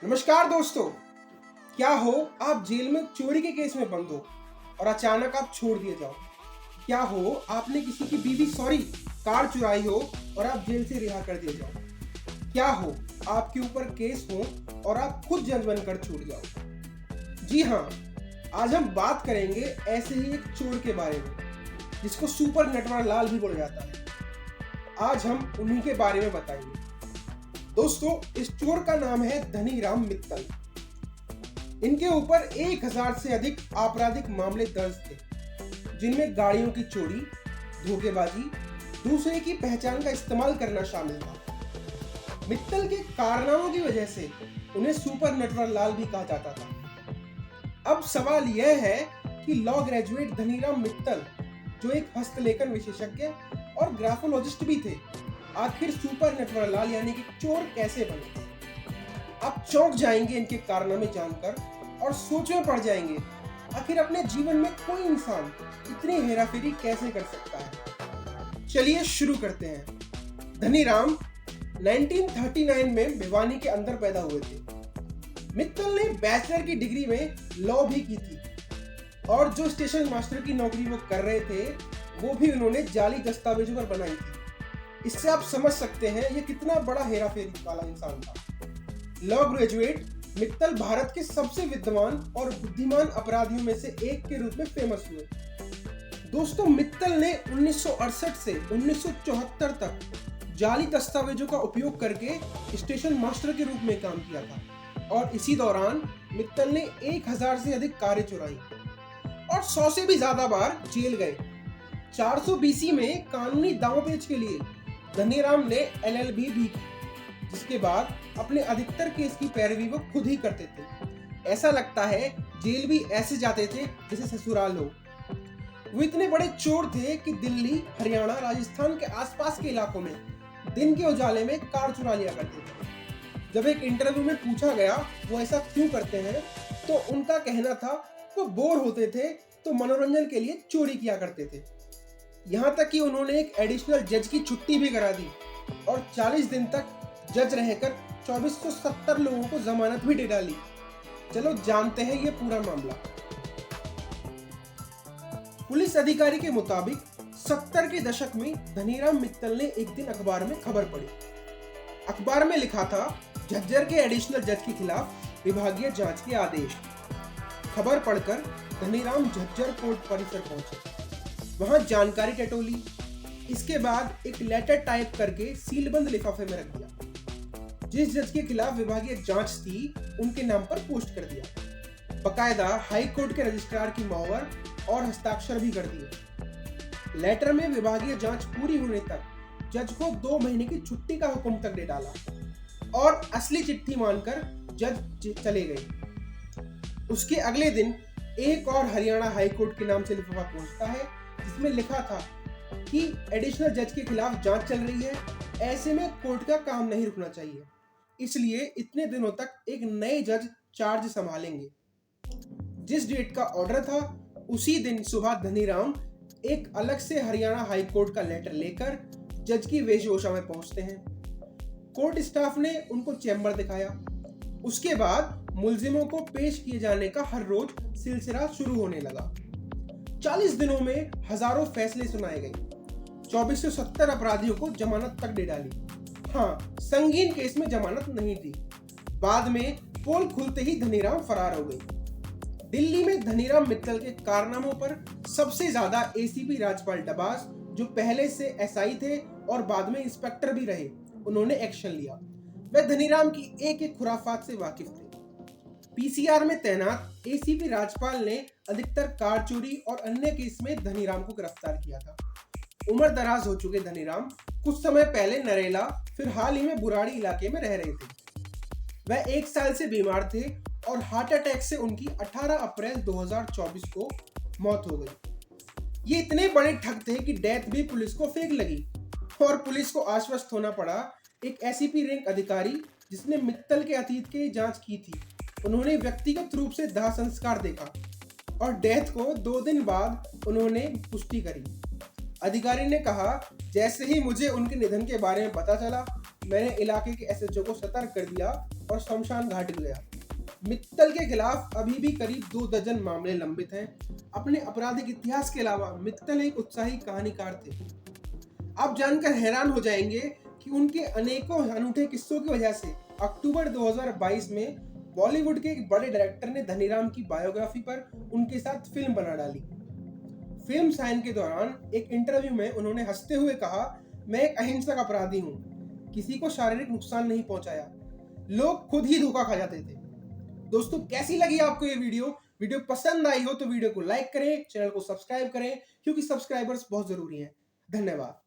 नमस्कार दोस्तों। क्या हो आप जेल में चोरी के केस में बंद हो और अचानक आप छोड़ दिए जाओ। क्या हो आपने किसी की बीवी कार चुराई हो और आप जेल से रिहा कर दिए जाओ। क्या हो आपके ऊपर केस हो और आप खुद जज बनकर छूट जाओ। जी हाँ, आज हम बात करेंगे ऐसे ही एक चोर के बारे में जिसको सुपर नटवर लाल भी बोला जाता है। आज हम उन्हीं के बारे में बताएंगे। दोस्तों, इस चोर का नाम है धनीराम मित्तल। इनके ऊपर 1000 से अधिक आपराधिक मामले दर्ज थे, जिनमें गाड़ियों की चोरी, धोखेबाजी, दूसरे की पहचान का इस्तेमाल करना शामिल था। मित्तल के कारनामों की वजह से उन्हें सुपर नटवर लाल भी कहा जाता था। अब सवाल यह है कि लॉ ग्रेजुएट धनीराम मित्तल, जो एक हस्तलेखन विशेषज्ञ और ग्राफोलॉजिस्ट भी थे, आखिर सुपर नटवर लाल यानी कि चोर कैसे बने। आप चौंक जाएंगे इनके कारनामे जानकर और सोच में पड़ जाएंगे, आखिर अपने जीवन में कोई इंसान इतनी हेराफेरी कैसे कर सकता है। चलिए शुरू करते हैं। धनीराम 1939 में भिवानी के अंदर पैदा हुए थे। मित्तल ने बैचलर की डिग्री में लॉ भी की थी और जो स्टेशन मास्टर की नौकरी वो कर रहे थे, वो भी उन्होंने जाली दस्तावेजों पर बनाई थी। इससे आप समझ सकते हैं ये कितना बड़ा हेराफेरी वाला इंसान था। लॉ ग्रेजुएट मित्तल भारत के सबसे विद्वान और बुद्धिमान अपराधियों में से एक के रूप में फेमस हुए। दोस्तों, मित्तल ने 1968 से 1974 तक जाली दस्तावेजों का उपयोग करके स्टेशन मास्टर के रूप में काम किया था और इसी दौरान मित्तल ने 1000 से अधिक कारें चुराई और 100 से भी ज्यादा बार जेल गए। 400 BC में कानूनी दांवपेच के लिए धनीराम ने LLB भी की, जिसके बाद अपने अधिकतर केस की पैरवी वो खुद ही करते थे। ऐसा लगता है जेल भी ऐसे जाते थे जैसे ससुराल हो। वो इतने बड़े चोर थे कि दिल्ली, हरियाणा, राजस्थान के आसपास के इलाकों में दिन के उजाले में कार चुरा लिया करते थे। जब एक इंटरव्यू में पूछा गया वो ऐसा क्यों करते हैं, तो उनका कहना था वो बोर होते थे तो मनोरंजन के लिए चोरी किया करते थे। यहाँ तक कि उन्होंने एक एडिशनल जज की छुट्टी भी करा दी और 40 दिन तक जज रहकर 2470 लोगों को जमानत भी दे डाली। चलो जानते हैं ये पूरा मामला। पुलिस अधिकारी के मुताबिक 70 के दशक में धनीराम मित्तल ने एक दिन अखबार में खबर पढ़ी। अखबार में लिखा था, झज्जर के एडिशनल जज के खिलाफ विभागीय जांच के आदेश। खबर पढ़कर धनीराम झज्जर कोर्ट परिसर पहुंचे। वहां जानकारी टटोली। इसके बाद एक लेटर टाइप करके सीलबंद लिफाफे में रख दिया। जिस जज के खिलाफ विभागीय जांच थी, उनके नाम पर पोस्ट कर दिया। बकायदा हाई कोर्ट के रजिस्ट्रार की मोहर और हस्ताक्षर भी कर दिए। लेटर में विभागीय जांच पूरी होने तक जज को 2 महीने की छुट्टी का हुक्म तक दे डाला और असली चिट्ठी मानकर जज चले गए। उसके अगले दिन एक और हरियाणा हाई कोर्ट के नाम से लिफाफा पहुंचता है, जिसमें लिखा था कि एडिशनल जज के खिलाफ जांच चल रही है, ऐसे में कोर्ट का काम नहीं रुकना चाहिए, इसलिए इतने दिनों तक एक नए जज चार्ज संभालेंगे। जिस डेट का ऑर्डर था, उसी दिन सुबह धनीराम एक अलग से हरियाणा हाई कोर्ट का लेटर लेकर जज की वेशभूषा में पहुंचते हैं। कोर्ट स्टाफ ने उनको चैम्बर दिखाया। उसके बाद मुल्जिमों को पेश किए जाने का हर रोज सिलसिला शुरू होने लगा। 40 दिनों में हजारों फैसले सुनाए गए। 2470 अपराधियों को जमानत तक दे डाली। हाँ, संगीन केस में जमानत नहीं दी। बाद में पोल खुलते ही धनीराम फरार हो गई। दिल्ली में धनीराम मित्तल के कारनामों पर सबसे ज्यादा ACP राजपाल डबास, जो पहले से SI थे और बाद में इंस्पेक्टर भी रहे, उन्होंने एक्शन लिया। वे धनीराम की एक खुराफात से वाकिफ थे। PCR में तैनात ACP राजपाल ने अधिकतर कार चोरी और अन्य केस में धनीराम को गिरफ्तार किया था। उम्र दराज हो चुके धनीराम कुछ समय पहले नरेला, फिर हाल ही में बुराड़ी इलाके में रह रहे थे। वह 1 साल से बीमार थे और हार्ट अटैक से उनकी 18 अप्रैल 2024 को मौत हो गई। ये इतने बड़े ठग थे कि डेथ भी पुलिस को फेक लगी और पुलिस को आश्वस्त होना पड़ा। एक SCP रैंक अधिकारी जिसने मित्तल के अतीत की जांच की थी, उन्होंने व्यक्तिगत रूप से दाह संस्कार देखा और डेथ को 2 दिन बाद उन्होंने पुष्टि करी। अधिकारी ने कहा, जैसे ही मुझे उनके निधन के बारे में पता चला, मैंने इलाके के SHO को सतर्क कर दिया और शमशान घाट गया। मित्तल के खिलाफ अभी भी करीब 2 दर्जन मामले लंबित हैं। अपने आपराधिक इतिहास के अलावा मित्तल एक उत्साही कहानीकार थे। आप जानकर हैरान हो जाएंगे कि उनके अनेकों अनूठे किस्सों की वजह से अक्टूबर 2022 में बॉलीवुड के एक बड़े डायरेक्टर ने धनीराम की बायोग्राफी पर उनके साथ फिल्म बना डाली। फिल्म साइन के दौरान एक इंटरव्यू में उन्होंने हंसते हुए कहा, मैं एक अहिंसक अपराधी हूँ, किसी को शारीरिक नुकसान नहीं पहुंचाया, लोग खुद ही धोखा खा जाते थे। दोस्तों, कैसी लगी आपको ये वीडियो पसंद आई हो तो वीडियो को लाइक करें, चैनल को सब्सक्राइब करें, क्योंकि सब्सक्राइबर्स बहुत जरूरी हैं। धन्यवाद।